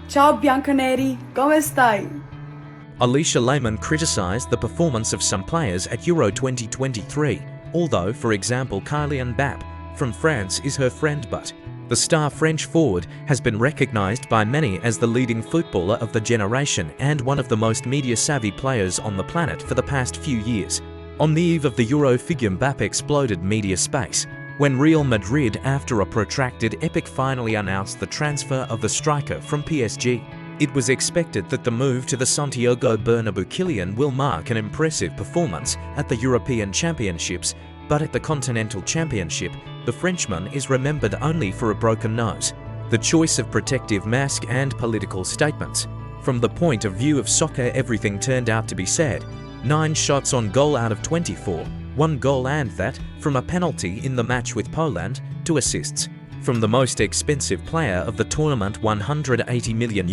Ciao Bianconeri, come stai? Alisha Lehmann criticised the performance of some players at Euro 2023, although, for example, Kylian Mbappé from France is her friend, but the star French forward has been recognised by many as the leading footballer of the generation and one of the most media-savvy players on the planet for the past few years. On the eve of the Euro figure, Mbappé exploded media space when Real Madrid, after a protracted epic, finally announced the transfer of the striker from PSG. It was expected that the move to the Santiago Bernabeu Kylian will mark an impressive performance at the European Championships, but at the Continental Championship, the Frenchman is remembered only for a broken nose, the choice of protective mask and political statements. From the point of view of soccer, everything turned out to be sad. 9 shots on goal out of 24, 1 goal, and that from a penalty in the match with Poland, 2 assists. From the most expensive player of the tournament, €180 million.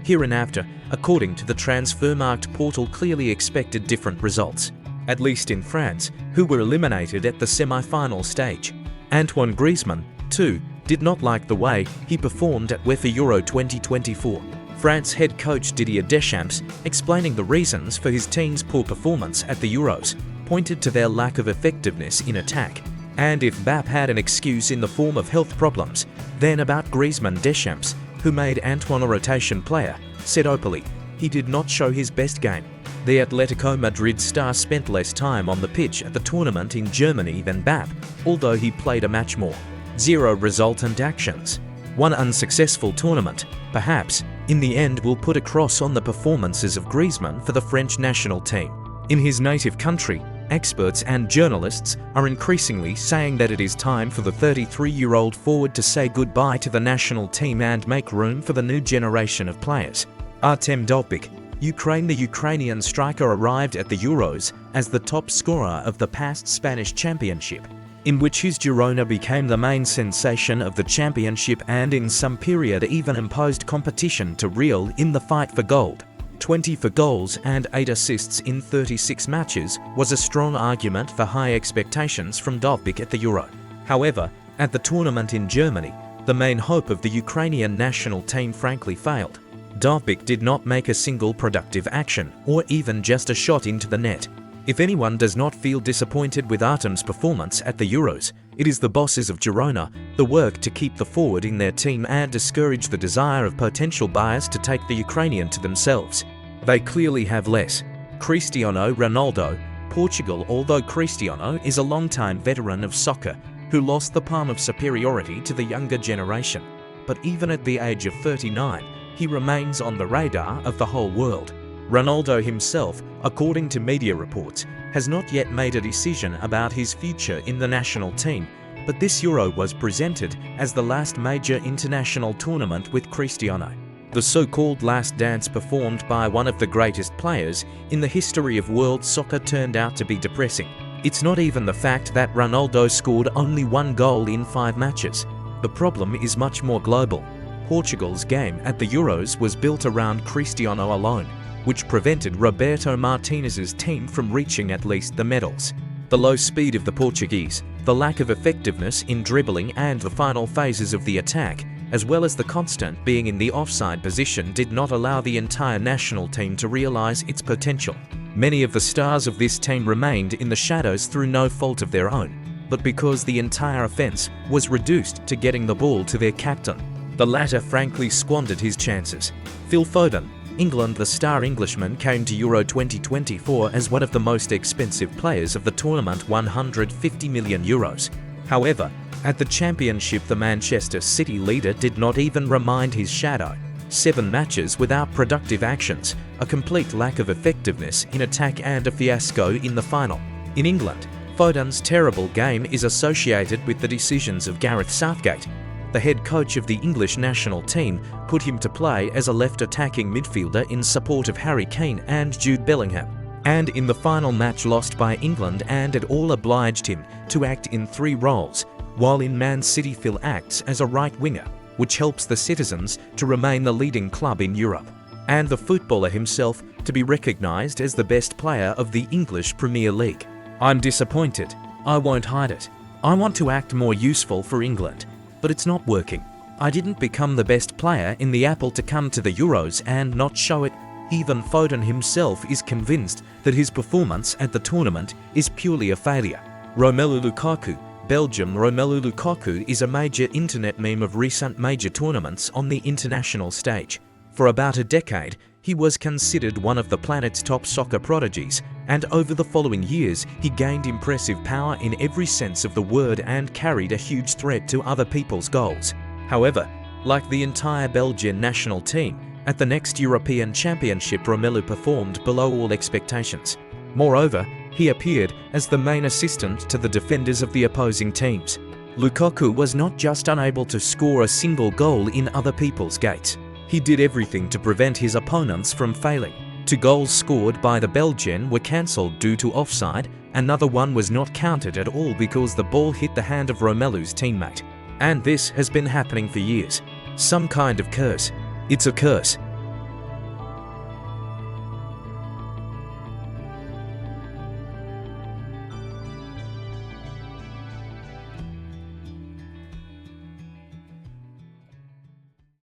Hereinafter, according to the Transfermarkt portal, clearly expected different results, at least in France, who were eliminated at the semi-final stage. Antoine Griezmann, too, did not like the way he performed at UEFA Euro 2024. France head coach Didier Deschamps, explaining the reasons for his team's poor performance at the Euros, pointed to their lack of effectiveness in attack. And if Mbappé had an excuse in the form of health problems, then about Griezmann, Deschamps, who made Antoine a rotation player, said openly, he did not show his best game. The Atletico Madrid star spent less time on the pitch at the tournament in Germany than Mbappé, although he played a match more. 0 resultant actions. 1 unsuccessful tournament, perhaps, in the end will put a cross on the performances of Griezmann for the French national team. In his native country, experts and journalists are increasingly saying that it is time for the 33-year-old forward to say goodbye to the national team and make room for the new generation of players. Artem Dovbyk, Ukraine. The Ukrainian striker arrived at the Euros as the top scorer of the past Spanish championship, in which his Girona became the main sensation of the championship and in some period even imposed competition to Real in the fight for gold. 24 goals and 8 assists in 36 matches was a strong argument for high expectations from Dovbyk at the Euro. However, at the tournament in Germany, the main hope of the Ukrainian national team frankly failed. Dovbyk did not make a single productive action, or even just a shot into the net. If anyone does not feel disappointed with Artem's performance at the Euros, it is the bosses of Girona, the work to keep the forward in their team and discourage the desire of potential buyers to take the Ukrainian to themselves. They clearly have less. Cristiano Ronaldo, Portugal. Although Cristiano is a long-time veteran of soccer who lost the palm of superiority to the younger generation, but even at the age of 39, he remains on the radar of the whole world. Ronaldo himself, according to media reports, has not yet made a decision about his future in the national team, but this Euro was presented as the last major international tournament with Cristiano. The so-called last dance performed by one of the greatest players in the history of world soccer turned out to be depressing. It's not even the fact that Ronaldo scored only 1 goal in 5 matches. The problem is much more global. Portugal's game at the Euros was built around Cristiano alone, which prevented Roberto Martinez's team from reaching at least the medals. The low speed of the Portuguese, the lack of effectiveness in dribbling and the final phases of the attack, as well as the constant being in the offside position, did not allow the entire national team to realise its potential. Many of the stars of this team remained in the shadows through no fault of their own, but because the entire offence was reduced to getting the ball to their captain. The latter frankly squandered his chances. Phil Foden, England. The star Englishman came to Euro 2024 as one of the most expensive players of the tournament, €150 million. However, at the championship, the Manchester City leader did not even remind his shadow. 7 matches without productive actions, a complete lack of effectiveness in attack and a fiasco in the final. In England, Foden's terrible game is associated with the decisions of Gareth Southgate. The head coach of the English national team put him to play as a left attacking midfielder in support of Harry Kane and Jude Bellingham. And in the final match lost by England, and it all obliged him to act in 3 roles, while in Man City Phil acts as a right winger, which helps the citizens to remain the leading club in Europe, and the footballer himself to be recognised as the best player of the English Premier League. I'm disappointed. I won't hide it. I want to act more useful for England, but it's not working. I didn't become the best player in the Apple to come to the Euros and not show it. Even Foden himself is convinced that his performance at the tournament is purely a failure. Romelu Lukaku, Belgium. Romelu Lukaku is a major internet meme of recent major tournaments on the international stage. For about a decade, he was considered one of the planet's top soccer prodigies, and over the following years, he gained impressive power in every sense of the word and carried a huge threat to other people's goals. However, like the entire Belgian national team, at the next European Championship Romelu performed below all expectations. Moreover, he appeared as the main assistant to the defenders of the opposing teams. Lukaku was not just unable to score a single goal in other people's gates. He did everything to prevent his opponents from failing. 2 goals scored by the Belgian were cancelled due to offside, another one was not counted at all because the ball hit the hand of Romelu's teammate. And this has been happening for years. Some kind of curse. It's a curse.